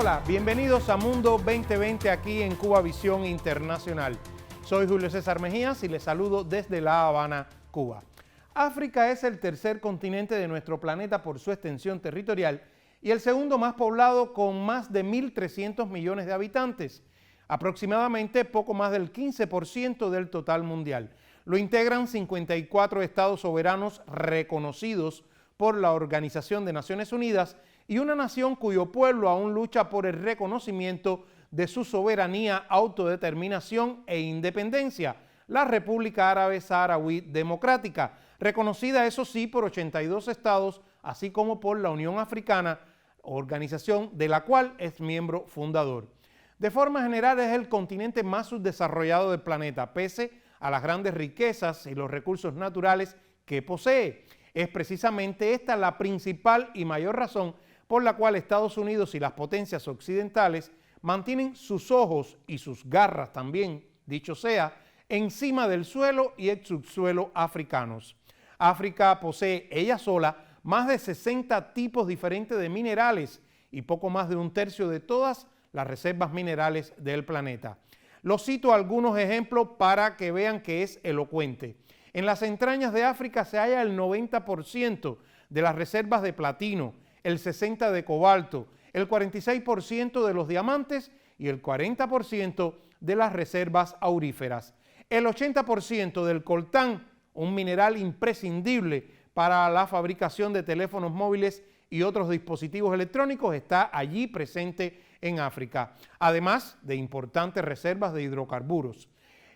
Hola, bienvenidos a Mundo 2020 aquí en Cuba Visión Internacional. Soy Julio César Mejías y les saludo desde La Habana, Cuba. África es el tercer continente de nuestro planeta por su extensión territorial y el segundo más poblado con más de 1.300 millones de habitantes, aproximadamente poco más del 15% del total mundial. Lo integran 54 estados soberanos reconocidos por la Organización de Naciones Unidas y una nación cuyo pueblo aún lucha por el reconocimiento de su soberanía, autodeterminación e independencia, la República Árabe Saharaui Democrática, reconocida eso sí por 82 estados, así como por la Unión Africana, organización de la cual es miembro fundador. De forma general es el continente más subdesarrollado del planeta, pese a las grandes riquezas y los recursos naturales que posee. Es precisamente esta la principal y mayor razón por la cual Estados Unidos y las potencias occidentales mantienen sus ojos y sus garras también, dicho sea, encima del suelo y el subsuelo africanos. África posee ella sola más de 60 tipos diferentes de minerales y poco más de un tercio de todas las reservas minerales del planeta. Los cito algunos ejemplos para que vean que es elocuente. En las entrañas de África se halla el 90% de las reservas de platino, el 60% de cobalto, el 46% de los diamantes y el 40% de las reservas auríferas. El 80% del coltán, un mineral imprescindible para la fabricación de teléfonos móviles y otros dispositivos electrónicos, está allí presente en África, además de importantes reservas de hidrocarburos.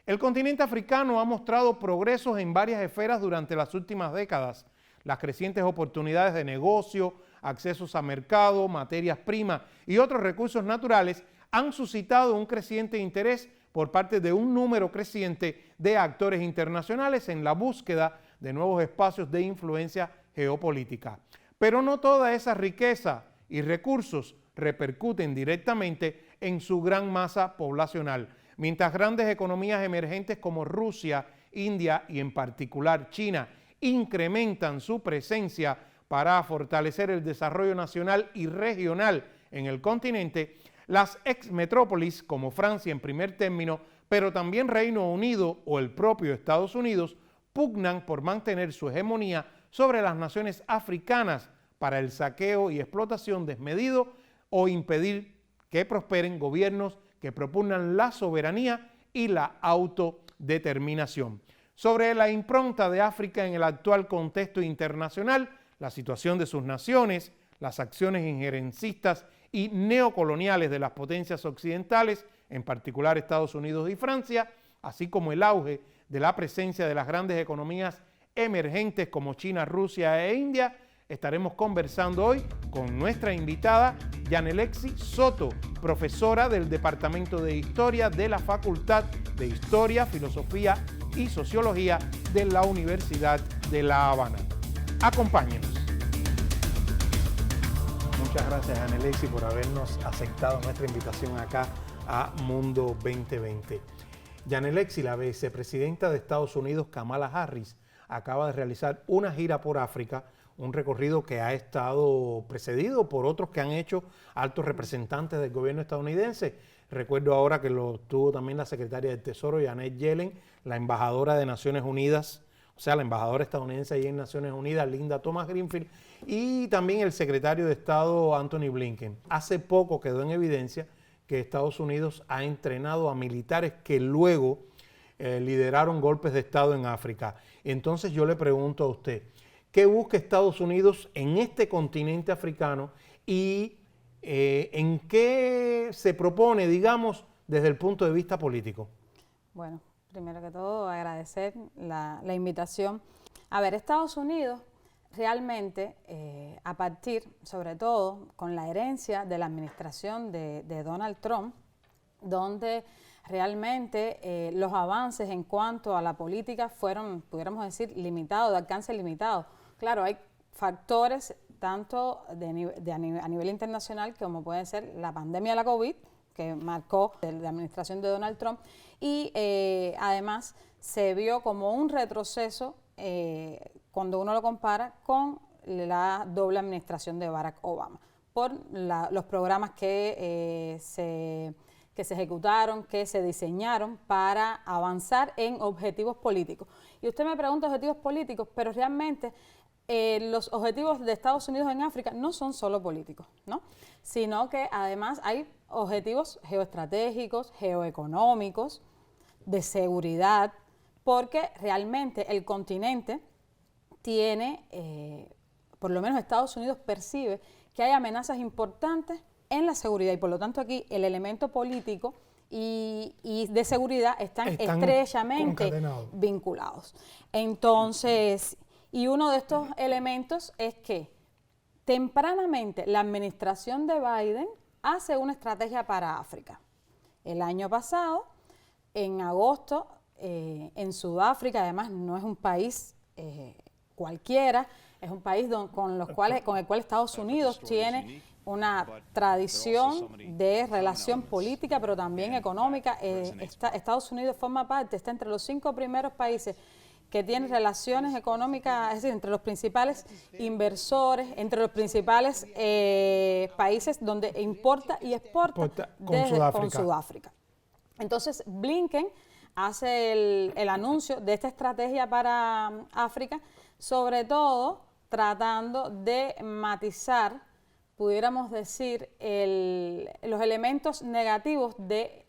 El continente africano ha mostrado progresos en varias esferas durante las últimas décadas. Las crecientes oportunidades de negocio, accesos a mercado, materias primas y otros recursos naturales han suscitado un creciente interés por parte de un número creciente de actores internacionales en la búsqueda de nuevos espacios de influencia geopolítica. Pero no toda esa riqueza y recursos repercuten directamente en su gran masa poblacional, mientras grandes economías emergentes como Rusia, India y en particular China incrementan su presencia para fortalecer el desarrollo nacional y regional en el continente, las ex-metrópolis como Francia en primer término, pero también Reino Unido o el propio Estados Unidos, pugnan por mantener su hegemonía sobre las naciones africanas para el saqueo y explotación desmedido o impedir que prosperen gobiernos que propugnan la soberanía y la autodeterminación. Sobre la impronta de África en el actual contexto internacional, la situación de sus naciones, las acciones injerencistas y neocoloniales de las potencias occidentales, en particular Estados Unidos y Francia, así como el auge de la presencia de las grandes economías emergentes como China, Rusia e India, estaremos conversando hoy con nuestra invitada Yanelexi Soto, profesora del Departamento de Historia de la Facultad de Historia, Filosofía y Sociología de la Universidad de La Habana. Acompáñenos. Muchas gracias, Yanelexi, por habernos aceptado nuestra invitación acá a Mundo 2020. Yanelexi, la vicepresidenta de Estados Unidos, Kamala Harris, acaba de realizar una gira por África, un recorrido que ha estado precedido por otros que han hecho altos representantes del gobierno estadounidense. Recuerdo ahora que lo tuvo también la secretaria del Tesoro, Janet Yellen, la embajadora de Naciones Unidas, o sea, la embajadora estadounidense allí en Naciones Unidas, Linda Thomas Greenfield, y también el secretario de Estado, Antony Blinken. Hace poco quedó en evidencia que Estados Unidos ha entrenado a militares que luego lideraron golpes de Estado en África. Entonces yo le pregunto a usted, ¿qué busca Estados Unidos en este continente africano y en qué se propone, digamos, desde el punto de vista político? Bueno, primero que todo agradecer la invitación. A ver, Estados Unidos realmente, a partir, sobre todo, con la herencia de la administración de Donald Trump, donde realmente los avances en cuanto a la política fueron, pudiéramos decir, limitados, de alcance limitado. Claro, hay factores tanto a nivel internacional como puede ser la pandemia de la COVID, que marcó la administración de Donald Trump, y además se vio como un retroceso cuando uno lo compara con la doble administración de Barack Obama. por los programas que se ejecutaron, que se diseñaron para avanzar en objetivos políticos. Y usted me pregunta objetivos políticos, pero realmente los objetivos de Estados Unidos en África no son solo políticos, ¿no? Sino que además hay objetivos geoestratégicos, geoeconómicos, de seguridad, porque realmente el continente tiene, por lo menos Estados Unidos percibe que hay amenazas importantes en la seguridad y por lo tanto aquí el elemento político y de seguridad están estrechamente vinculados. Entonces, y uno de estos elementos es que tempranamente la administración de Biden hace una estrategia para África. El año pasado, en agosto, en Sudáfrica, además no es un país cualquiera, es un país con el cual Estados Unidos tiene una tradición de relación política, pero también económica. Estados Unidos forma parte, está entre los 5 primeros países que tienen relaciones económicas, es decir, entre los principales inversores, entre los principales países donde importa y exporta con Sudáfrica. Entonces, Blinken hace el anuncio de esta estrategia para África, sobre todo tratando de matizar, pudiéramos decir, los elementos negativos de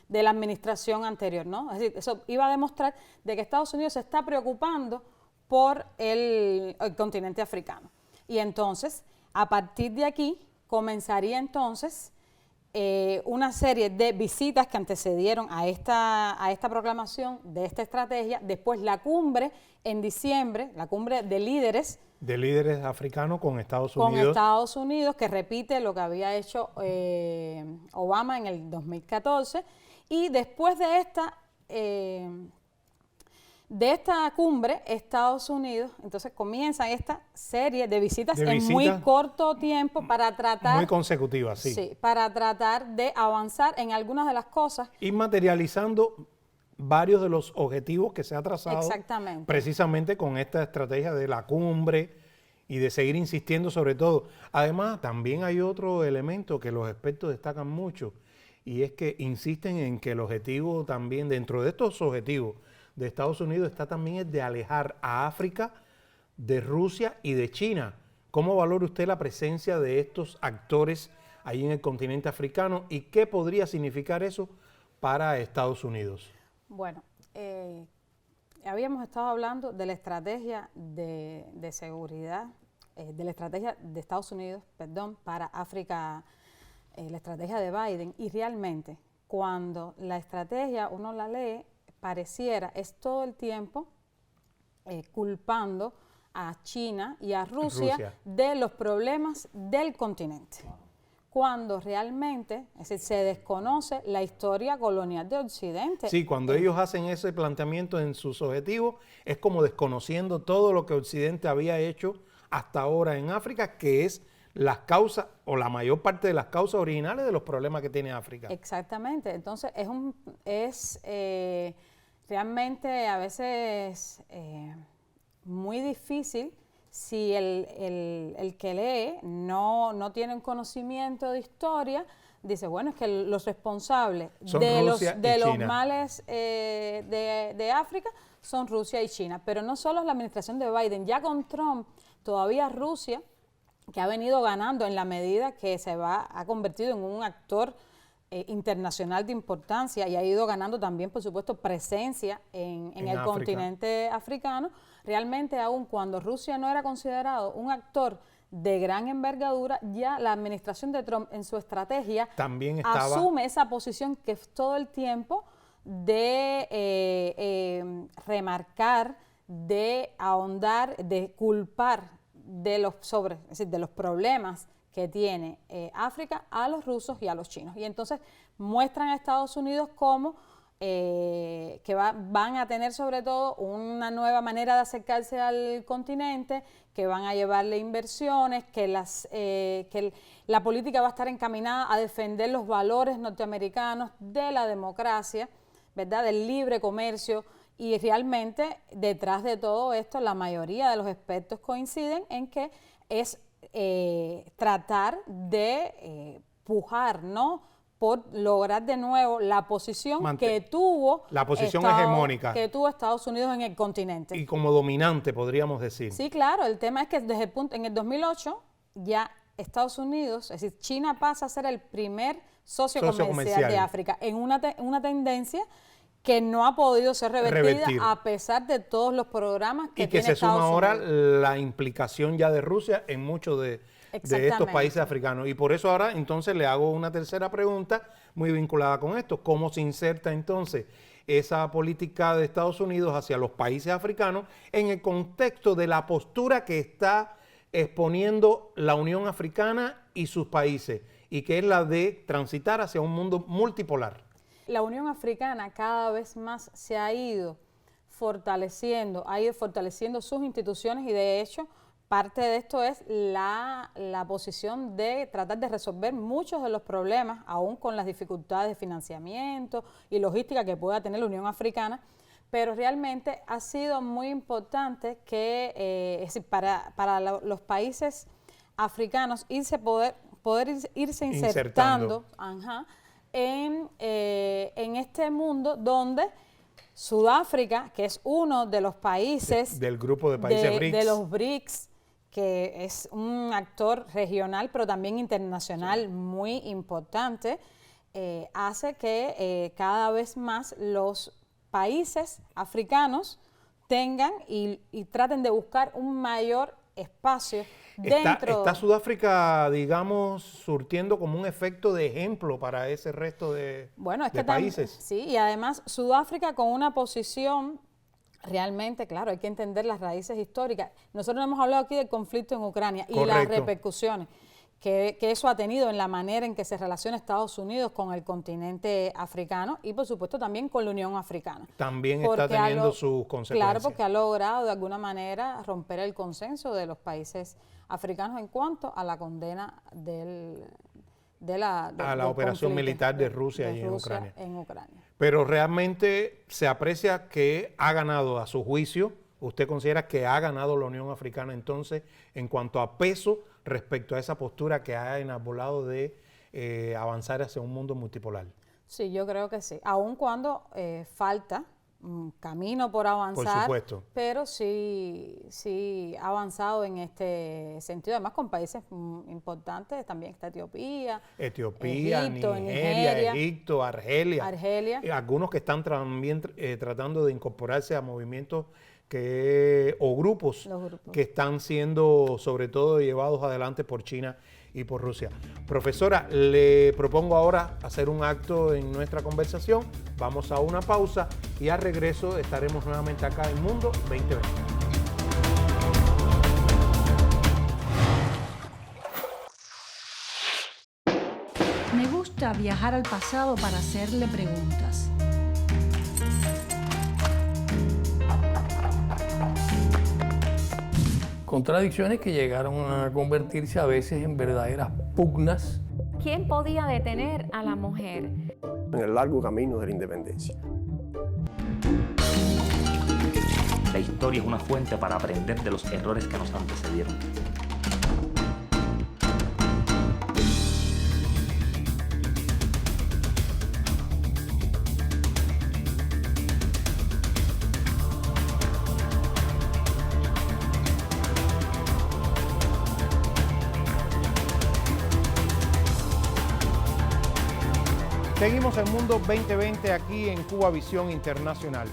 la administración anterior, ¿no? Es decir, eso iba a demostrar de que Estados Unidos se está preocupando por el continente africano. Y entonces, a partir de aquí, comenzaría entonces una serie de visitas que antecedieron a esta proclamación de esta estrategia, después la cumbre en diciembre, la cumbre de líderes africanos con Estados Unidos. Con Estados Unidos, que repite lo que había hecho Obama en el 2014. Y después de esta cumbre, Estados Unidos, entonces comienza esta serie de visitas en muy corto tiempo para tratar... Muy consecutivas, sí. Sí, para tratar de avanzar en algunas de las cosas. Y materializando varios de los objetivos que se ha trazado precisamente con esta estrategia de la cumbre y de seguir insistiendo sobre todo. Además, también hay otro elemento que los expertos destacan mucho, y es que insisten en que el objetivo también, dentro de estos objetivos de Estados Unidos, está también el de alejar a África de Rusia y de China. ¿Cómo valora usted la presencia de estos actores ahí en el continente africano y qué podría significar eso para Estados Unidos? Bueno, habíamos estado hablando de la estrategia de seguridad, de la estrategia de Estados Unidos, para África, la estrategia de Biden, y realmente cuando la estrategia uno la lee, pareciera, es todo el tiempo culpando a China y a Rusia de los problemas del continente. Cuando realmente, es decir, se desconoce la historia colonial de Occidente. Sí, cuando ellos hacen ese planteamiento en sus objetivos, es como desconociendo todo lo que Occidente había hecho hasta ahora en África, que es las causas o la mayor parte de las causas originales de los problemas que tiene África. Exactamente, entonces es realmente a veces muy difícil si el que lee no tiene un conocimiento de historia, dice, bueno, es que los responsables de los males de África son Rusia y China, pero no solo es la administración de Biden, ya con Trump todavía Rusia, que ha venido ganando en la medida que ha convertido en un actor internacional de importancia y ha ido ganando también, por supuesto, presencia en el continente africano. Realmente, aun cuando Rusia no era considerado un actor de gran envergadura, ya la administración de Trump en su estrategia también asume esa posición que es todo el tiempo de remarcar, de ahondar, de culpar de los problemas que tiene África a los rusos y a los chinos. Y entonces muestran a Estados Unidos como que van a tener sobre todo una nueva manera de acercarse al continente, que van a llevarle inversiones, que la política va a estar encaminada a defender los valores norteamericanos de la democracia, ¿verdad?, del libre comercio. Y realmente detrás de todo esto la mayoría de los expertos coinciden en que es tratar de pujar, ¿no?, por lograr de nuevo la posición que tuvo la posición hegemónica que tuvo Estados Unidos en el continente. Y como dominante, podríamos decir. Sí, claro, el tema es que en el 2008 ya Estados Unidos, es decir, China pasa a ser el primer socio comercial de África en una tendencia que no ha podido ser revertida a pesar de todos los programas que tiene Estados Unidos. Y que se suma ahora la implicación ya de Rusia en muchos de estos países africanos. Y por eso ahora entonces le hago una tercera pregunta muy vinculada con esto. ¿Cómo se inserta entonces esa política de Estados Unidos hacia los países africanos en el contexto de la postura que está exponiendo la Unión Africana y sus países, y que es la de transitar hacia un mundo multipolar? La Unión Africana cada vez más se ha ido fortaleciendo sus instituciones, y de hecho parte de esto es la posición de tratar de resolver muchos de los problemas, aún con las dificultades de financiamiento y logística que pueda tener la Unión Africana, pero realmente ha sido muy importante que es decir, para los países africanos poder irse insertando en este mundo donde Sudáfrica, que es uno de los países del grupo de países BRICS, de los BRICS, que es un actor regional pero también internacional muy importante, hace que cada vez más los países africanos tengan y traten de buscar un mayor espacio dentro. ¿Está Sudáfrica, digamos, surtiendo como un efecto de ejemplo para ese resto de países? Sí, y además Sudáfrica con una posición realmente, claro, hay que entender las raíces históricas. Nosotros hemos hablado aquí del conflicto en Ucrania y las repercusiones que eso ha tenido en la manera en que se relaciona Estados Unidos con el continente africano y por supuesto también con la Unión Africana. También está teniendo sus consecuencias. Claro, porque ha logrado de alguna manera romper el consenso de los países africanos en cuanto a la condena de la operación militar de Rusia en Ucrania. Ucrania. Pero realmente se aprecia que ha ganado, a su juicio, ¿usted considera que ha ganado la Unión Africana entonces en cuanto a peso respecto a esa postura que ha enarbolado de avanzar hacia un mundo multipolar? Sí, yo creo que sí, aun cuando falta camino por avanzar, por supuesto, pero sí ha avanzado en este sentido, además con países importantes, también está Etiopía, Egipto, Nigeria, Egipto, Argelia, algunos que están también tratando de incorporarse a movimientos o grupos que están siendo sobre todo llevados adelante por China y por Rusia. Profesora, le propongo ahora hacer un acto en nuestra conversación. Vamos a una pausa y al regreso estaremos nuevamente acá en Mundo 2020. Me gusta viajar al pasado para hacerle preguntas. Contradicciones que llegaron a convertirse a veces en verdaderas pugnas. ¿Quién podía detener a la mujer en el largo camino de la independencia? La historia es una fuente para aprender de los errores que nos antecedieron. Seguimos en Mundo 2020 aquí en Cuba Visión Internacional.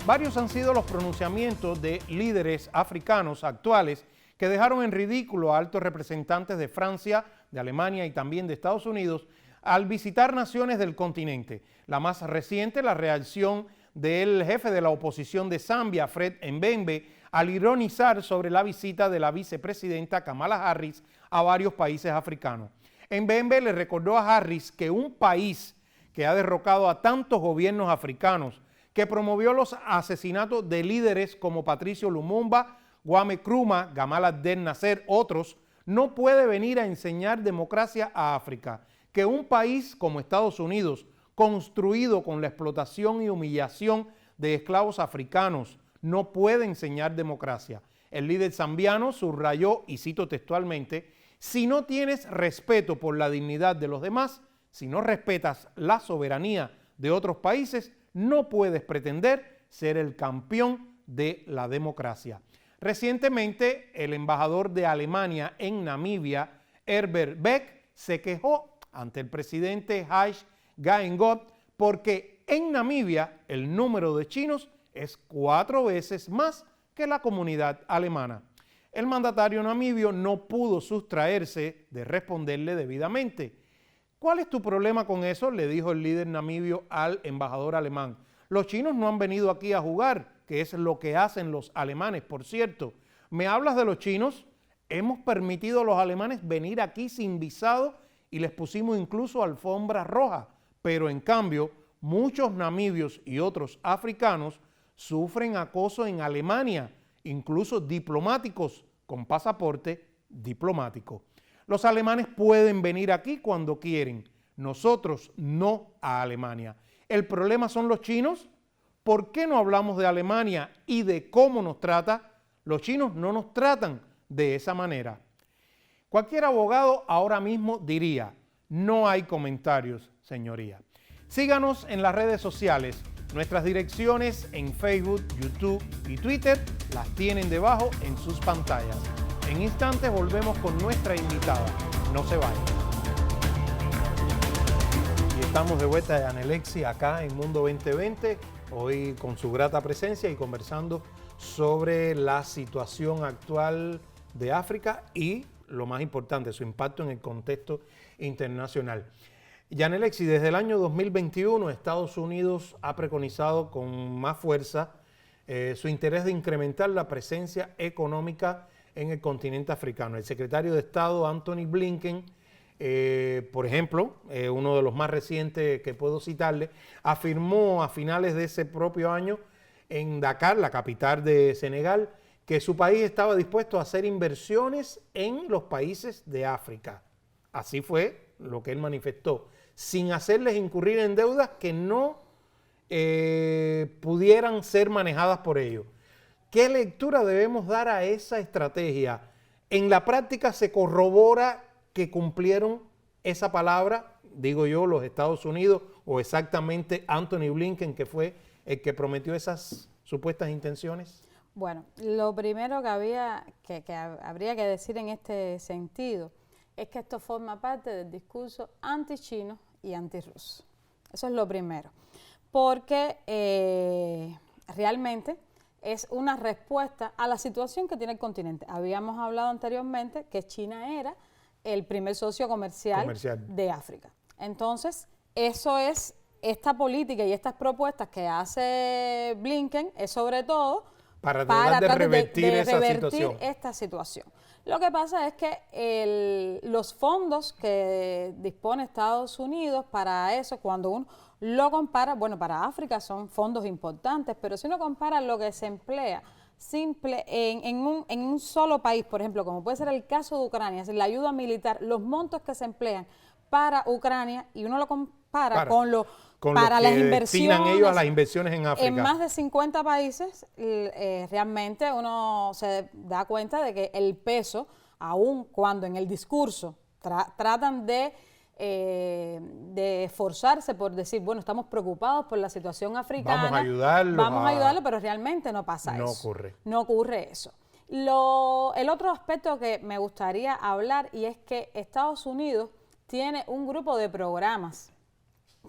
Varios han sido los pronunciamientos de líderes africanos actuales que dejaron en ridículo a altos representantes de Francia, de Alemania y también de Estados Unidos al visitar naciones del continente. La más reciente, la reacción del jefe de la oposición de Zambia, Fred Mbembe, al ironizar sobre la visita de la vicepresidenta Kamala Harris a varios países africanos. Mbembe le recordó a Harris que un país que ha derrocado a tantos gobiernos africanos, que promovió los asesinatos de líderes como Patricio Lumumba, Kwame Nkrumah, Gamal Abdel Nasser, otros, no puede venir a enseñar democracia a África, que un país como Estados Unidos, construido con la explotación y humillación de esclavos africanos, no puede enseñar democracia. El líder zambiano subrayó, y cito textualmente, Si no tienes respeto por la dignidad de los demás, si no respetas la soberanía de otros países, no puedes pretender ser el campeón de la democracia. Recientemente, el embajador de Alemania en Namibia, Herbert Beck, se quejó ante el presidente Hage Geingob porque en Namibia el número de chinos es 4 veces más que la comunidad alemana. El mandatario namibio no pudo sustraerse de responderle debidamente. ¿Cuál es tu problema con eso?, le dijo el líder namibio al embajador alemán. Los chinos no han venido aquí a jugar, que es lo que hacen los alemanes, por cierto. ¿Me hablas de los chinos? Hemos permitido a los alemanes venir aquí sin visado y les pusimos incluso alfombra roja, pero en cambio muchos namibios y otros africanos sufren acoso en Alemania, incluso diplomáticos con pasaporte diplomático. Los alemanes pueden venir aquí cuando quieren, nosotros no a Alemania. ¿El problema son los chinos? ¿Por qué no hablamos de Alemania y de cómo nos trata? Los chinos no nos tratan de esa manera. Cualquier abogado ahora mismo diría, no hay comentarios, señoría. Síganos en las redes sociales. Nuestras direcciones en Facebook, YouTube y Twitter las tienen debajo en sus pantallas. En instantes volvemos con nuestra invitada. No se vayan. Y estamos de vuelta de Yanelexi acá en Mundo 2020, hoy con su grata presencia y conversando sobre la situación actual de África y, lo más importante, su impacto en el contexto internacional. Yanelexi, desde el año 2021 Estados Unidos ha preconizado con más fuerza su interés de incrementar la presencia económica en el continente africano. El secretario de Estado Anthony Blinken, por ejemplo, uno de los más recientes que puedo citarle, afirmó a finales de ese propio año en Dakar, la capital de Senegal, que su país estaba dispuesto a hacer inversiones en los países de África. Así fue lo que él manifestó, sin hacerles incurrir en deudas que no pudieran ser manejadas por ellos. ¿Qué lectura debemos dar a esa estrategia? ¿En la práctica se corrobora que cumplieron esa palabra, digo yo, los Estados Unidos o exactamente Anthony Blinken, que fue el que prometió esas supuestas intenciones? Bueno, lo primero que habría que decir en este sentido es que esto forma parte del discurso anti-chino y anti-ruso. Eso es lo primero, porque realmente es una respuesta a la situación que tiene el continente. Habíamos hablado anteriormente que China era el primer socio comercial de África. Entonces, eso es, esta política y estas propuestas que hace Blinken es sobre todo para tratar de revertir esta situación. Lo que pasa es que los fondos que dispone Estados Unidos para eso, cuando uno lo compara, bueno, para África son fondos importantes, pero si uno compara lo que se emplea en un solo país, por ejemplo, como puede ser el caso de Ucrania, la ayuda militar, los montos que se emplean para Ucrania, y uno lo compara con las inversiones, ellos a las inversiones en África. En más de 50 países, realmente uno se da cuenta de que el peso, aun cuando en el discurso tratan de esforzarse por decir, bueno, estamos preocupados por la situación africana, vamos a ayudarlo, pero realmente no pasa eso. No ocurre eso. El otro aspecto que me gustaría hablar, y es que Estados Unidos tiene un grupo de programas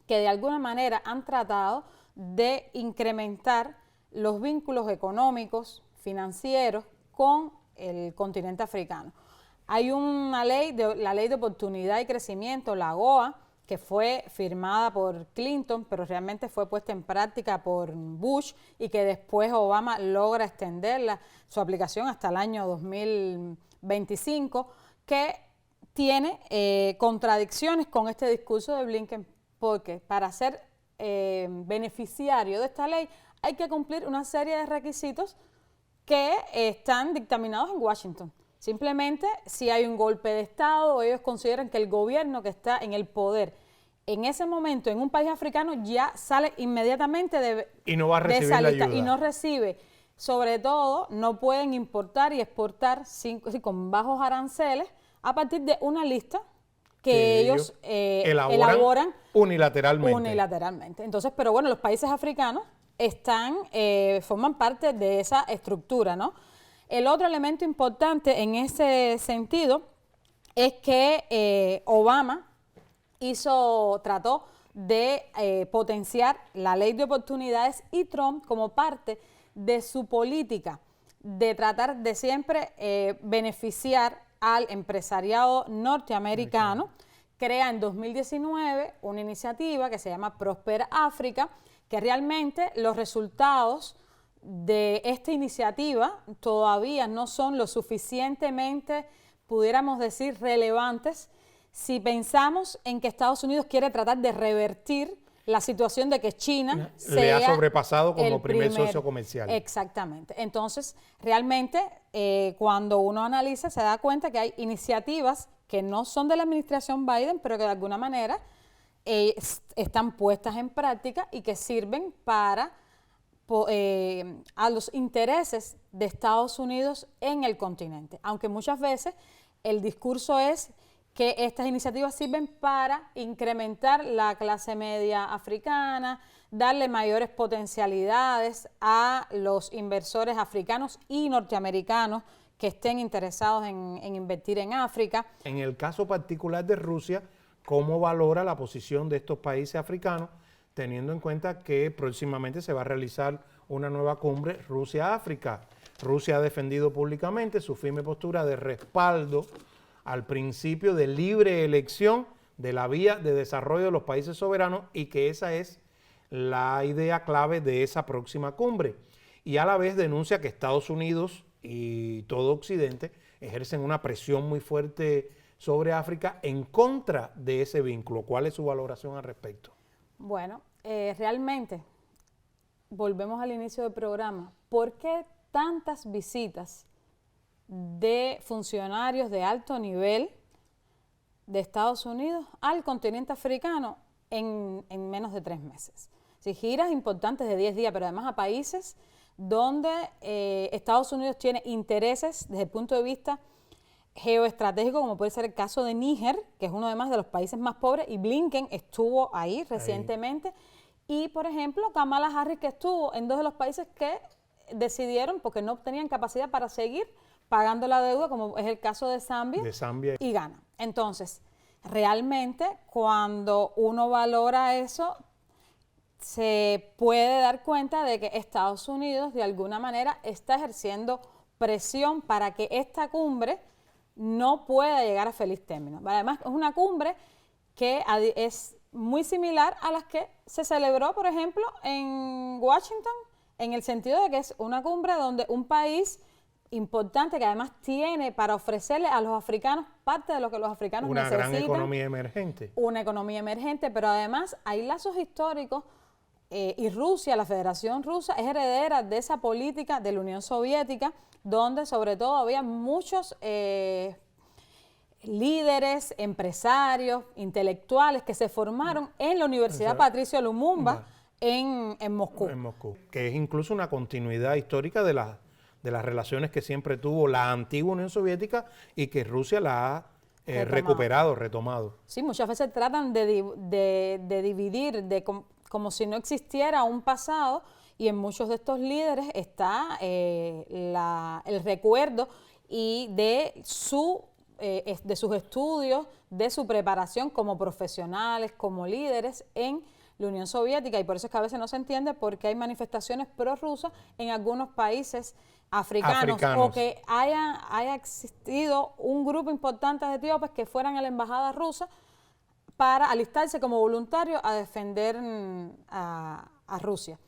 que de alguna manera han tratado de incrementar los vínculos económicos, financieros con el continente africano. Hay una ley, la Ley de Oportunidad y Crecimiento, la AGOA, que fue firmada por Clinton, pero realmente fue puesta en práctica por Bush y que después Obama logra extenderla, su aplicación hasta el año 2025, que tiene contradicciones con este discurso de Blinken, porque para ser beneficiario de esta ley hay que cumplir una serie de requisitos que están dictaminados en Washington. Simplemente si hay un golpe de Estado o ellos consideran que el gobierno que está en el poder en ese momento en un país africano ya sale inmediatamente y no va a recibir la ayuda. Y no recibe. Sobre todo, no pueden importar y exportar con bajos aranceles a partir de una lista que ellos elaboran unilateralmente. Entonces, pero bueno, los países africanos forman parte de esa estructura, ¿no? El otro elemento importante en ese sentido es que Obama trató de potenciar la ley de oportunidades y Trump, como parte de su política de tratar de siempre beneficiar al empresariado norteamericano, crea en 2019 una iniciativa que se llama Prosper África, que realmente los resultados de esta iniciativa todavía no son lo suficientemente, pudiéramos decir, relevantes si pensamos en que Estados Unidos quiere tratar de revertir la situación de que China le ha sobrepasado como primer socio comercial. Exactamente. Entonces, realmente, cuando uno analiza, se da cuenta que hay iniciativas que no son de la administración Biden, pero que de alguna manera están puestas en práctica y que sirven para a los intereses de Estados Unidos en el continente. Aunque muchas veces el discurso es que estas iniciativas sirven para incrementar la clase media africana, darle mayores potencialidades a los inversores africanos y norteamericanos que estén interesados en invertir en África. En el caso particular de Rusia, ¿cómo valora la posición de estos países africanos, teniendo en cuenta que próximamente se va a realizar una nueva cumbre Rusia-África? Rusia ha defendido públicamente su firme postura de respaldo al principio de libre elección de la vía de desarrollo de los países soberanos y que esa es la idea clave de esa próxima cumbre. Y a la vez denuncia que Estados Unidos y todo Occidente ejercen una presión muy fuerte sobre África en contra de ese vínculo. ¿Cuál es su valoración al respecto? Bueno, realmente, volvemos al inicio del programa. ¿Por qué tantas visitas de funcionarios de alto nivel de Estados Unidos al continente africano en menos de 3 meses? Sí, giras importantes de 10 días, pero además a países donde Estados Unidos tiene intereses desde el punto de vista geoestratégico, como puede ser el caso de Níger, que es uno además de los países más pobres, y Blinken estuvo ahí recientemente, y por ejemplo Kamala Harris, que estuvo en 2 de los países que decidieron, porque no tenían capacidad para seguir pagando la deuda, como es el caso de Zambia y Ghana. Entonces, realmente cuando uno valora eso, se puede dar cuenta de que Estados Unidos de alguna manera está ejerciendo presión para que esta cumbre no pueda llegar a feliz término. Además, es una cumbre que es muy similar a las que se celebró, por ejemplo, en Washington, en el sentido de que es una cumbre donde un país importante que además tiene para ofrecerle a los africanos parte de lo que los africanos necesitan. Una gran economía emergente. Una economía emergente, pero además hay lazos históricos y Rusia, la Federación Rusa, es heredera de esa política de la Unión Soviética, donde sobre todo había muchos líderes, empresarios, intelectuales que se formaron en la Universidad Patricio Lumumba en Moscú. En Moscú, que es incluso una continuidad histórica de las relaciones que siempre tuvo la antigua Unión Soviética y que Rusia la ha retomado. Sí, muchas veces tratan de dividir, como si no existiera un pasado, y en muchos de estos líderes está el recuerdo y de sus estudios, de su preparación como profesionales, como líderes en la Unión Soviética, y por eso es que a veces no se entiende por qué hay manifestaciones prorrusas en algunos países africanos. O que haya existido un grupo importante de etíopes que fueran a la embajada rusa para alistarse como voluntarios a defender a Rusia,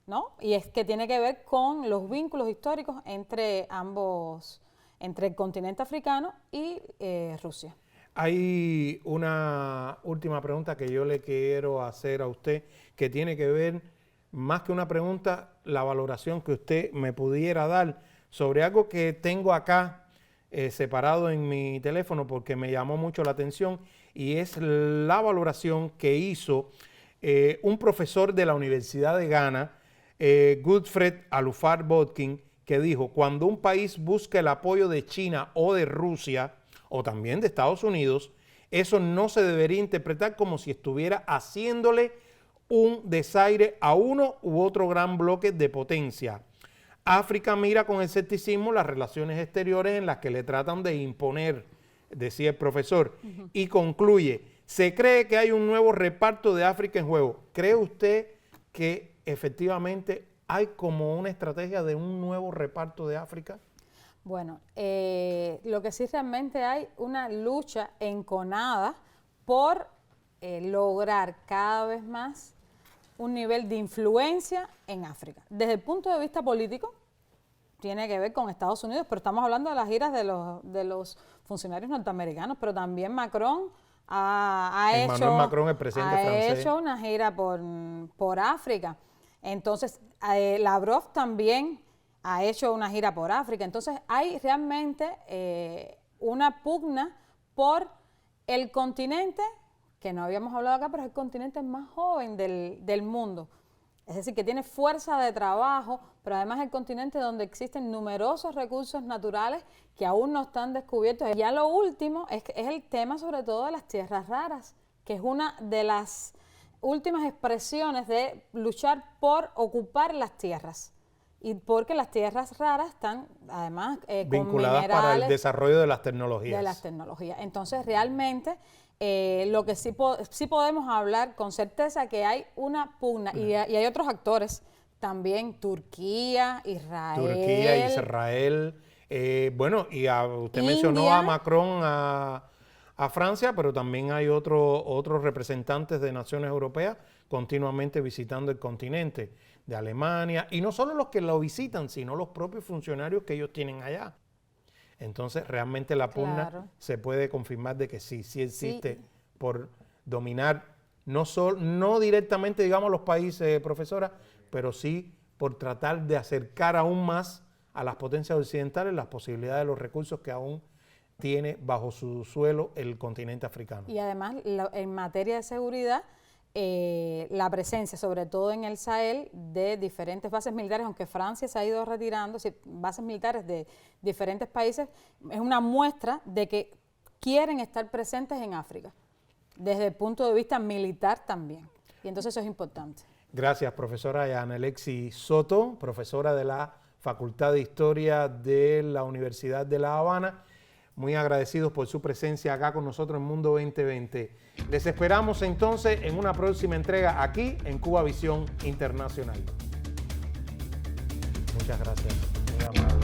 ¿no? Y es que tiene que ver con los vínculos históricos entre entre el continente africano y Rusia. Hay una última pregunta que yo le quiero hacer a usted, que tiene que ver, más que una pregunta, la valoración que usted me pudiera dar sobre algo que tengo acá separado en mi teléfono porque me llamó mucho la atención, y es la valoración que hizo un profesor de la Universidad de Ghana, Godfred Alufar Bodkin, que dijo: cuando un país busca el apoyo de China o de Rusia o también de Estados Unidos, eso no se debería interpretar como si estuviera haciéndole un desaire a uno u otro gran bloque de potencia. África mira con escepticismo las relaciones exteriores en las que le tratan de imponer, decía el profesor, y concluye, se cree que hay un nuevo reparto de África en juego. ¿Cree usted que efectivamente hay como una estrategia de un nuevo reparto de África? Bueno, lo que sí realmente hay una lucha enconada por lograr cada vez más un nivel de influencia en África. Desde el punto de vista político, tiene que ver con Estados Unidos, pero estamos hablando de las giras de los funcionarios norteamericanos, pero también Macron Emmanuel Macron, el presidente francés, ha hecho una gira por África. Entonces, Lavrov también ha hecho una gira por África. Entonces, hay realmente una pugna por el continente, que no habíamos hablado acá, pero es el continente más joven del mundo. Es decir, que tiene fuerza de trabajo, pero además es el continente donde existen numerosos recursos naturales que aún no están descubiertos. Y ya lo último es el tema sobre todo de las tierras raras, que es una de las últimas expresiones de luchar por ocupar las tierras. Y porque las tierras raras están además vinculadas con para el desarrollo de las tecnologías. Entonces realmente lo que sí podemos hablar con certeza que hay una pugna y hay otros actores también, Turquía, Israel. Bueno, y usted India. mencionó a Macron, a Francia, pero también hay otros representantes de naciones europeas continuamente visitando el continente, de Alemania, y no solo los que lo visitan, sino los propios funcionarios que ellos tienen allá. Entonces, realmente la pugna se puede confirmar de que sí existe por dominar, no directamente, digamos, los países, profesora, pero sí por tratar de acercar aún más a las potencias occidentales las posibilidades de los recursos que aún tiene bajo su suelo el continente africano. Y además, en materia de seguridad, la presencia, sobre todo en el Sahel, de diferentes bases militares, aunque Francia se ha ido retirando, bases militares de diferentes países, es una muestra de que quieren estar presentes en África, desde el punto de vista militar también. Y entonces eso es importante. Gracias, profesora Yanalexis Soto, profesora de la Facultad de Historia de la Universidad de La Habana. Muy agradecidos por su presencia acá con nosotros en Mundo 2020. Les esperamos entonces en una próxima entrega aquí en Cuba Visión Internacional. Muchas gracias. Muy amable.